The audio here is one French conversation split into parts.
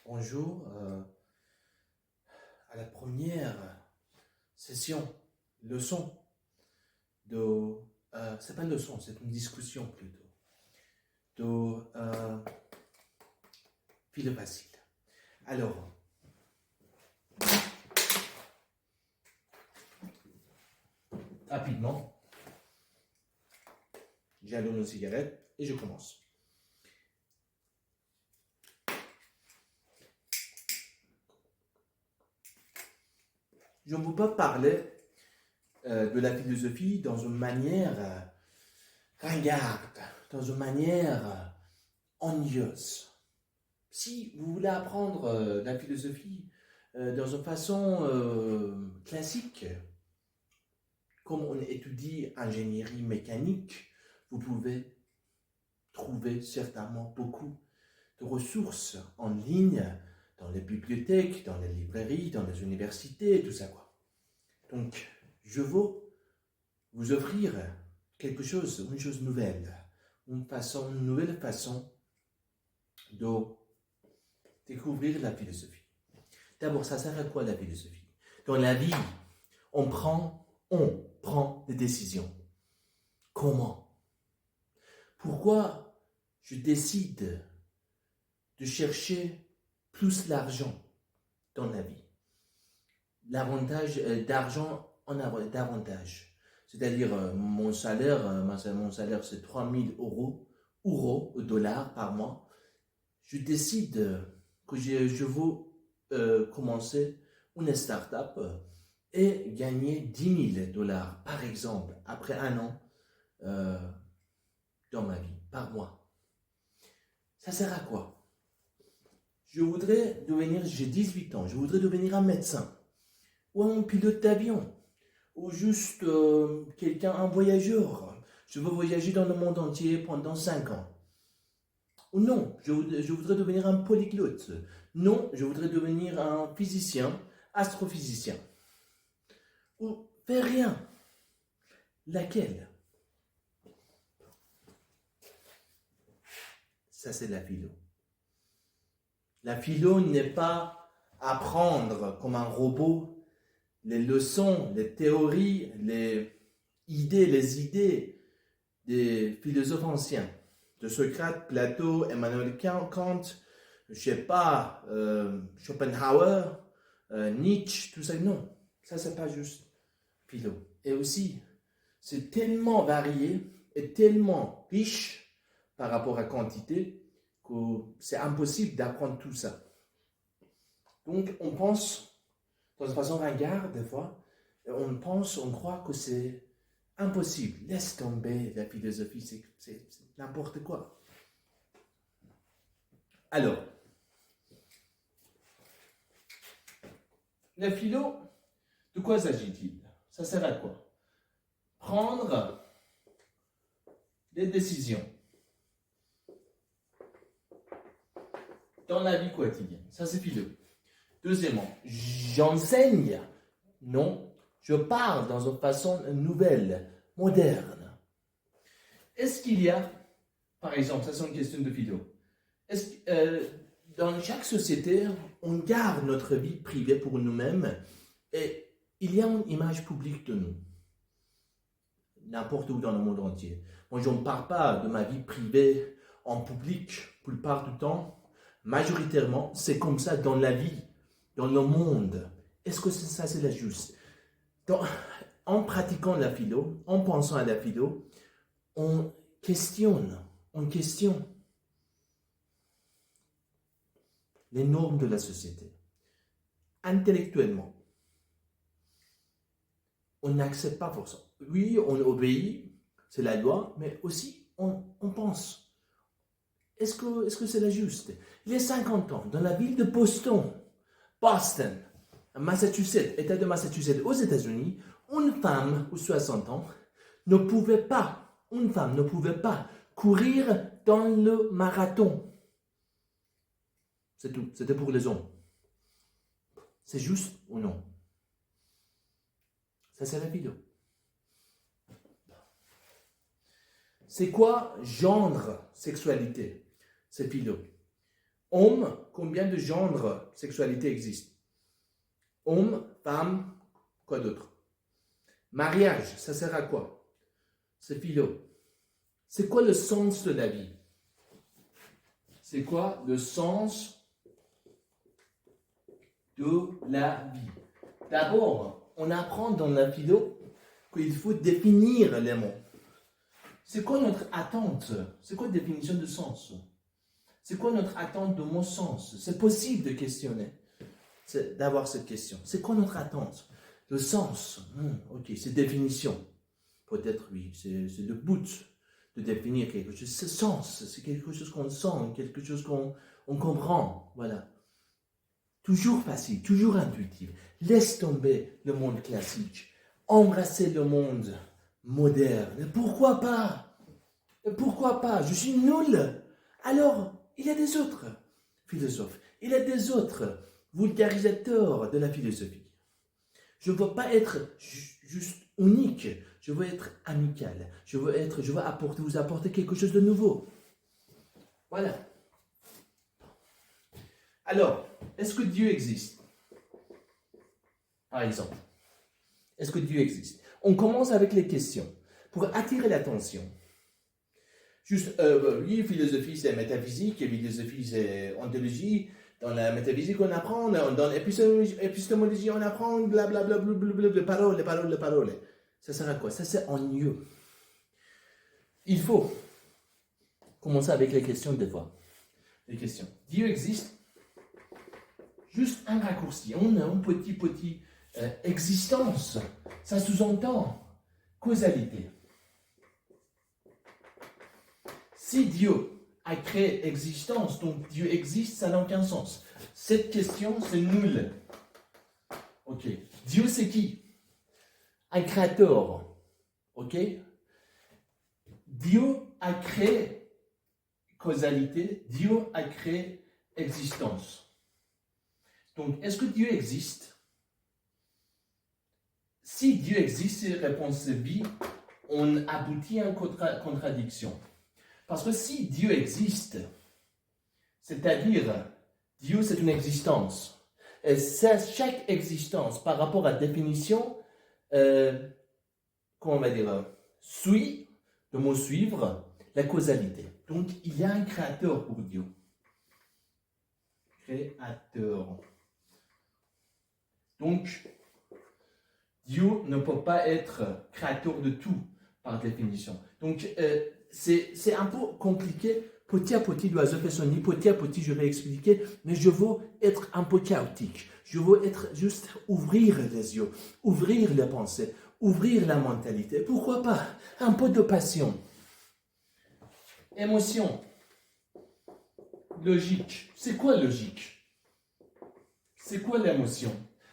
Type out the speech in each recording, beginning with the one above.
Bonjour, à la première session, leçon de... c'est pas une leçon, c'est une discussion plutôt, de philo facile. Alors, rapidement, j'allume une cigarette et je commence. Je ne veux pas parler de la philosophie dans une manière ringarde, dans une manière ennuyeuse. Si vous voulez apprendre la philosophie dans une façon classique, comme on étudie ingénierie mécanique, vous pouvez trouver certainement beaucoup de ressources en ligne dans les bibliothèques, dans les librairies, dans les universités, tout ça quoi. Donc, je veux vous offrir quelque chose, une chose nouvelle, une nouvelle façon de découvrir la philosophie. D'abord, ça sert à quoi la philosophie? Dans la vie, on prend des décisions. Comment? Pourquoi je décide de chercher plus l'argent dans la vie? L'avantage d'argent en avoir davantage. C'est-à-dire, mon salaire c'est 3000 dollars par mois. Je décide que je veux commencer une start-up et gagner 10 000 dollars, par exemple, après un an dans ma vie, par mois. Ça sert à quoi? J'ai 18 ans, je voudrais devenir un médecin, ou un pilote d'avion, ou juste un voyageur. Je veux voyager dans le monde entier pendant 5 ans. Ou non, je voudrais devenir un polyglotte. Non, je voudrais devenir un physicien, astrophysicien. Ou faire rien. Laquelle? Ça, c'est la philo. La philo n'est pas apprendre comme un robot les leçons, les théories, les idées des philosophes anciens, de Socrate, Platon, Emmanuel Kant, je sais pas, Schopenhauer, Nietzsche, tout ça. Non, ça c'est pas juste philo. Et aussi, c'est tellement varié et tellement riche par rapport à quantité que c'est impossible d'apprendre tout ça. Donc on pense, dans une façon ringarde des fois, on croit que c'est impossible. Laisse tomber la philosophie, c'est n'importe quoi. Alors, la philo, de quoi s'agit-il? Ça sert à quoi? Prendre des décisions dans la vie quotidienne. Ça, c'est philo. Deuxièmement, j'enseigne. Non, je parle dans une façon nouvelle, moderne. Est-ce qu'il y a, par exemple, ça c'est une question de philo, est-ce que dans chaque société, on garde notre vie privée pour nous-mêmes et il y a une image publique de nous, n'importe où dans le monde entier. Moi, je ne parle pas de ma vie privée en public, la plupart du temps, majoritairement, c'est comme ça dans la vie, dans le monde. Est-ce que ça c'est la juste? En pratiquant la philo, en pensant à la philo, on questionne les normes de la société. Intellectuellement, on n'accepte pas forcément. Oui, on obéit, c'est la loi, mais aussi on pense. Est-ce que c'est la juste? Il y a 50 ans, dans la ville de Boston, Massachusetts, État de Massachusetts, aux États-Unis, une femme de 60 ans ne pouvait pas courir dans le marathon. C'est tout, c'était pour les hommes. C'est juste ou non? Ça, c'est la philo. C'est quoi genre sexualité? C'est philo. Homme, combien de genres sexualité existe? Homme, femme, quoi d'autre? Mariage, ça sert à quoi? C'est philo. C'est quoi le sens de la vie? C'est quoi le sens de la vie? D'abord, on apprend dans la philo qu'il faut définir les mots. C'est quoi notre attente? C'est quoi la définition de sens? C'est quoi notre attente de mon sens? C'est possible de questionner, d'avoir cette question. C'est quoi notre attente? Le sens, ok, c'est définition. Peut-être oui, c'est le but de définir quelque chose. C'est sens, c'est quelque chose qu'on sent, quelque chose qu'on comprend. Voilà. Toujours facile, toujours intuitif. Laisse tomber le monde classique. Embrasser le monde moderne. Pourquoi pas? Pourquoi pas? Je suis nul. Alors, il y a des autres philosophes. Il y a des autres vulgarisateurs de la philosophie. Je ne veux pas être juste unique. Je veux être amical. Je veux vous apporter quelque chose de nouveau. Voilà. Alors, est-ce que Dieu existe? Par exemple, est-ce que Dieu existe? On commence avec les questions pour attirer l'attention. Juste, oui, philosophie c'est métaphysique, philosophie c'est ontologie. Dans la métaphysique on apprend, dans l'épistémologie on apprend, blablabla, les paroles. Ça sert à quoi? Ça c'est ennuyeux. Il faut commencer avec les questions des fois. Les questions. Dieu existe? Juste un raccourci. On a une petite existence. Ça sous-entend causalité. Si Dieu a créé existence, donc Dieu existe, ça n'a aucun sens. Cette question, c'est nul. Ok. Dieu, c'est qui? Un créateur. Ok. Dieu a créé causalité, Dieu a créé existence. Donc, est-ce que Dieu existe? Si Dieu existe, si la réponse est oui, on aboutit à une contradiction. Parce que si Dieu existe, c'est-à-dire, Dieu c'est une existence. Et chaque existence, par rapport à la définition, comment on va dire, suit, le mot suivre, la causalité. Donc, il y a un créateur pour Dieu. Créateur. Donc, Dieu ne peut pas être créateur de tout, par définition. Donc, c'est un peu compliqué. Petit à petit, l'oiseau fait son nid. Petit à petit, je vais expliquer. Mais je veux être un peu chaotique. Je veux être juste ouvrir les yeux, ouvrir les pensées, ouvrir la mentalité. Pourquoi pas un peu de passion. Émotion. Logique. C'est quoi logique? C'est quoi l'émotion?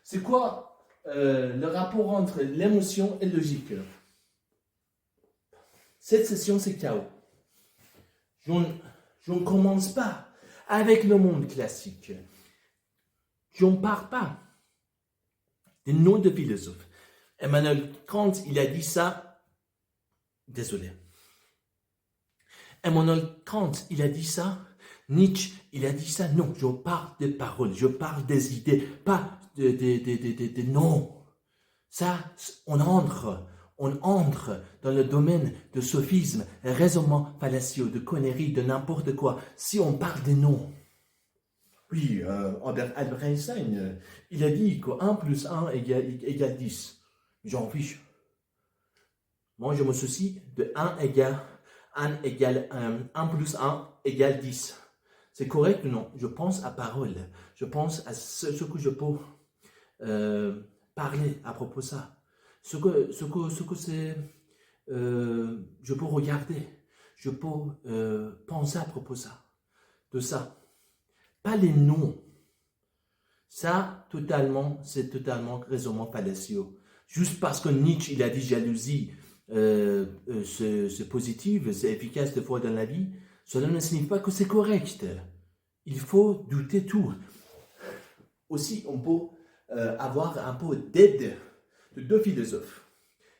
C'est quoi le rapport entre l'émotion et logique? Cette session, c'est chaos. Je ne commence pas avec le monde classique. Je ne parle pas des noms de philosophes. Emmanuel Kant, il a dit ça. Désolé. Emmanuel Kant, il a dit ça. Nietzsche, il a dit ça. Non, je parle des paroles, je parle des idées, pas des noms. Ça, on entre dans le domaine de sophisme, raisonnement fallacieux, de conneries, de n'importe quoi, si on parle des noms. Oui, Albert Einstein, il a dit que 1 plus 1 égale 10. J'en fiche. Moi, je me soucie de 1 plus 1 égale 10. C'est correct ou non? Je pense à parole. Je pense à ce que je peux parler à propos de ça. Ce que c'est, je peux regarder, je peux penser à propos de ça. Pas les noms. Ça, c'est totalement raisonnement fallacieux. Juste parce que Nietzsche, il a dit jalousie, c'est positif, c'est efficace de fois dans la vie, cela ne signifie pas que c'est correct. Il faut douter tout. Aussi, on peut avoir un peu d'aide de 2 philosophes.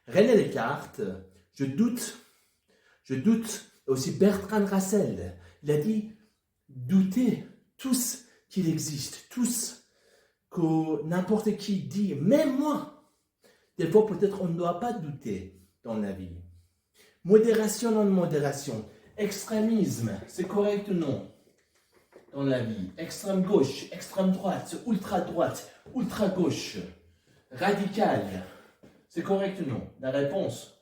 René Descartes, je doute, aussi Bertrand Russell, il a dit, douter tous qu'il existe, tous que n'importe qui dit, même moi. Des fois, peut-être, on ne doit pas douter dans la vie. Modération, non-modération. Extrémisme, c'est correct ou non dans la vie? Extrême gauche, extrême droite, ultra gauche, radical, c'est correct ou non? La réponse,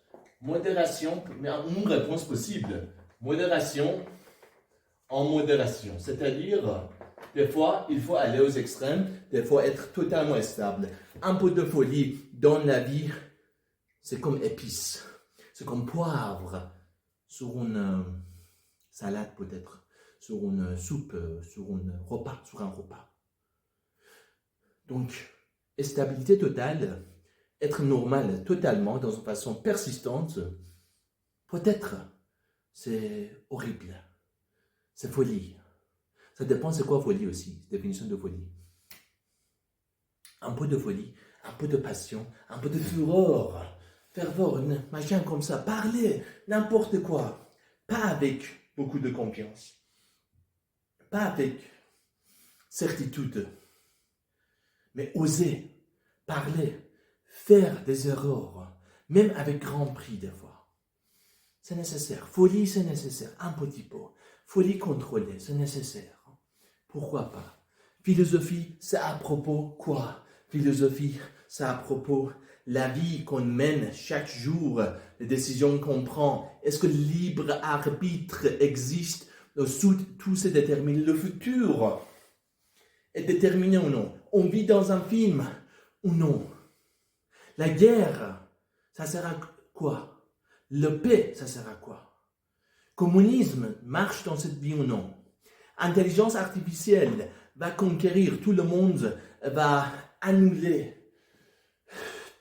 modération, mais une réponse possible. Modération en modération. C'est-à-dire, des fois, il faut aller aux extrêmes, des fois être totalement stable. Un peu de folie dans la vie, c'est comme épice, c'est comme poivre sur une salade peut-être, sur une soupe, sur un repas. Donc, stabilité totale, être normal totalement, dans une façon persistante, peut-être, c'est horrible, c'est folie. Ça dépend c'est quoi folie aussi, définition de folie. Un peu de folie, un peu de passion, un peu de fureur, ferveur, machin comme ça, parler, n'importe quoi. Pas avec beaucoup de confiance, pas avec certitude, mais oser parler, faire des erreurs, même avec grand prix des fois. C'est nécessaire. Folie, c'est nécessaire, un petit peu. Folie contrôlée, c'est nécessaire. Pourquoi pas? Philosophie, c'est à propos quoi? Philosophie, c'est à propos la vie qu'on mène chaque jour, les décisions qu'on prend. Est-ce que le libre arbitre existe? Tout se détermine. Le futur est déterminé ou non? On vit dans un film ou non? La guerre, ça sert à quoi? Le paix, ça sert à quoi? Communisme marche dans cette vie ou non? Intelligence artificielle va conquérir tout le monde, va annuler,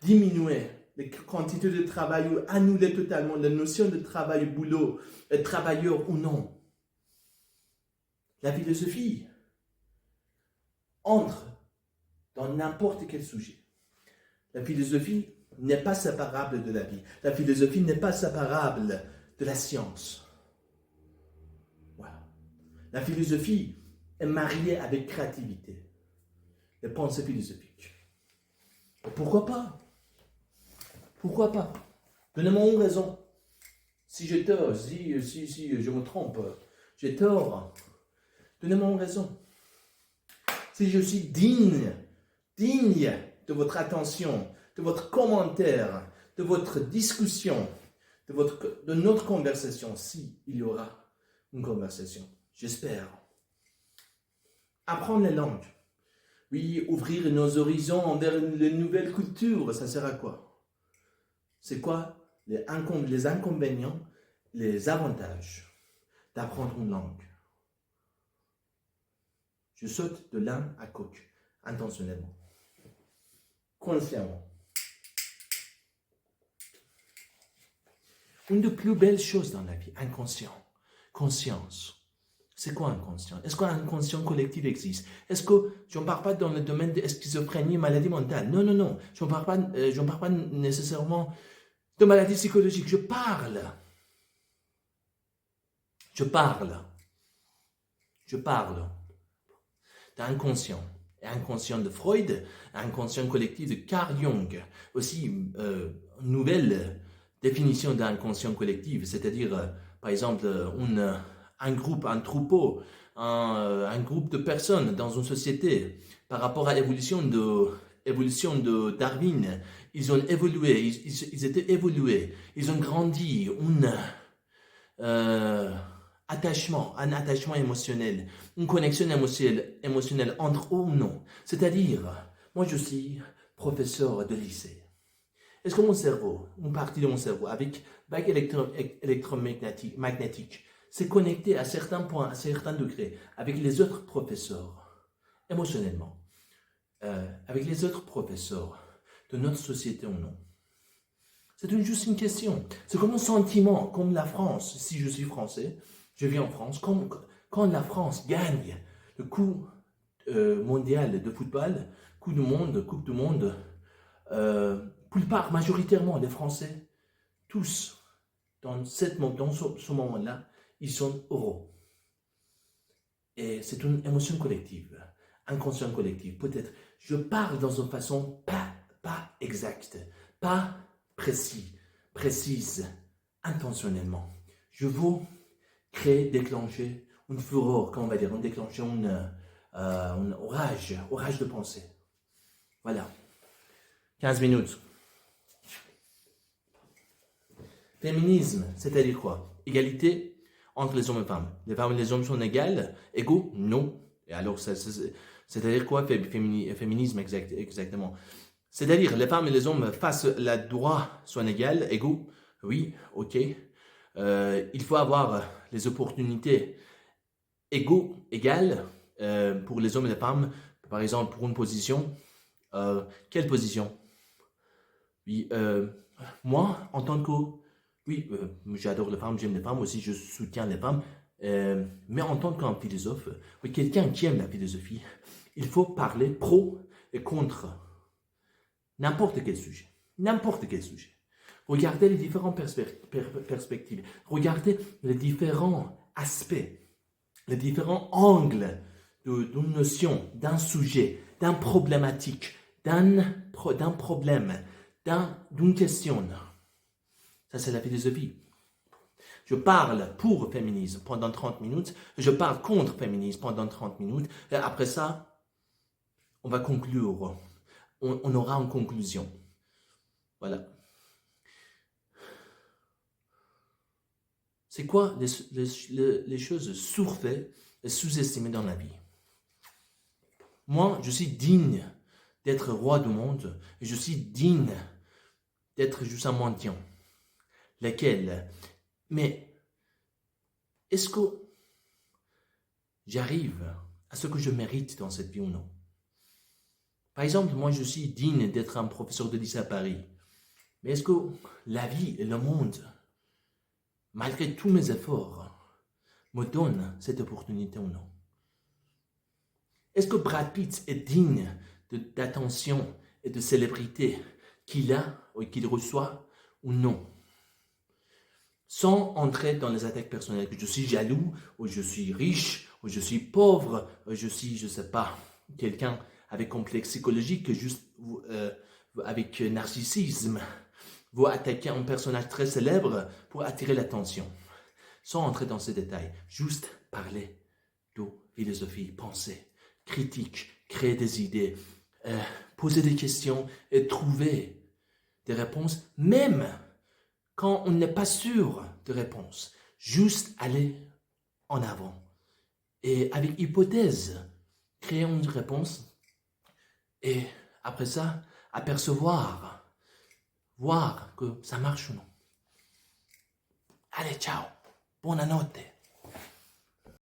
diminuer les quantités de travail ou annuler totalement la notion de travail, boulot, travailleur ou non. La philosophie entre dans n'importe quel sujet. La philosophie n'est pas séparable de la vie. La philosophie n'est pas séparable de la science. Voilà. La philosophie est mariée avec créativité. Les pensées philosophiques. Pourquoi pas? Pourquoi pas? Donnez-moi une raison. Si j'ai tort, si je me trompe, j'ai tort. Donnez-moi une raison. Si je suis digne de votre attention, de votre commentaire, de votre discussion, de notre conversation, si il y aura une conversation, j'espère. Apprendre les langues. Oui, ouvrir nos horizons vers les nouvelles cultures, ça sert à quoi? C'est quoi les inconvénients, les avantages d'apprendre une langue? Je saute de l'un à coq, intentionnellement, consciemment. Une des plus belles choses dans la vie, inconscient, conscience. C'est quoi inconscient? Est-ce qu'un inconscient collectif existe? Est-ce que, je ne parle pas dans le domaine de schizophrénie, maladie mentale. Non, non, non. Je ne parle pas nécessairement de maladie psychologique. Je parle d'inconscient. Et inconscient de Freud, inconscient collectif de Carl Jung. Aussi, une nouvelle définition d'inconscient collectif, c'est-à-dire, par exemple, un groupe, un troupeau, un groupe de personnes dans une société, par rapport à l'évolution de Darwin, ils ont évolué, ils étaient évolués, ils ont grandi, un attachement émotionnel, une connexion émotionnelle entre eux ou non. C'est-à-dire, moi je suis professeur de lycée. Est-ce que mon cerveau, une partie de mon cerveau, avec vague électromagnétique, s'est connecté à certains points, à certains degrés, avec les autres professeurs, émotionnellement, avec les autres professeurs de notre société ou non? C'est juste une question. C'est comme un sentiment, comme la France, si je suis français, je vis en France, quand la France gagne le Coupe mondial de football, Coupe du Monde, plupart, majoritairement, les Français, tous, dans ce moment-là, ils sont heureux. Et c'est une émotion collective, inconscient collectif. Peut-être, je parle dans une façon pas exacte, pas précise, intentionnellement. Je veux déclencher une fureur, comment on va dire, déclencher un orage de pensée. Voilà. 15 minutes. Féminisme, c'est-à-dire quoi? Égalité entre les hommes et les femmes. Les femmes et les hommes sont égaux? Non. Et alors, c'est-à-dire quoi féminisme exactement? C'est-à-dire les femmes et les hommes face la droit sont égaux? Oui, ok. Il faut avoir les opportunités égales pour les hommes et les femmes. Par exemple, pour une position. Quelle position? Oui, moi, en tant que... Oui, j'adore les femmes, j'aime les femmes aussi, je soutiens les femmes. Mais en tant qu'un philosophe, oui, quelqu'un qui aime la philosophie, il faut parler pro et contre n'importe quel sujet. N'importe quel sujet. Regardez les différentes perspectives. Regardez les différents aspects, les différents angles d'une notion, d'un sujet, d'un problématique, d'un problème, d'une question. Ça, c'est la philosophie. Je parle pour féminisme pendant 30 minutes, je parle contre féminisme pendant 30 minutes, et après ça, on va conclure. On aura une conclusion. Voilà. C'est quoi les choses surfaites et sous-estimées dans la vie? Moi, je suis digne d'être roi du monde et je suis digne d'être juste un mendiant. Lesquels? Mais est-ce que j'arrive à ce que je mérite dans cette vie ou non? Par exemple, moi, je suis digne d'être un professeur de lycée à Paris. Mais est-ce que la vie et le monde, malgré tous mes efforts, me donnent cette opportunité ou non? Est-ce que Brad Pitt est digne d'attention et de célébrité qu'il a ou qu'il reçoit ou non? Sans entrer dans les attaques personnelles, que je suis jaloux, ou je suis riche, ou je suis pauvre, ou je suis, je ne sais pas, quelqu'un avec complexe psychologique, juste avec narcissisme, vous attaquez un personnage très célèbre pour attirer l'attention. Sans entrer dans ces détails, juste parler de philosophie, penser, critique, créer des idées, poser des questions et trouver des réponses, même quand on n'est pas sûr de réponse. Juste aller en avant. Et avec hypothèse, créer une réponse et après ça, apercevoir, voir que ça marche ou non. Allez, ciao, buonanotte.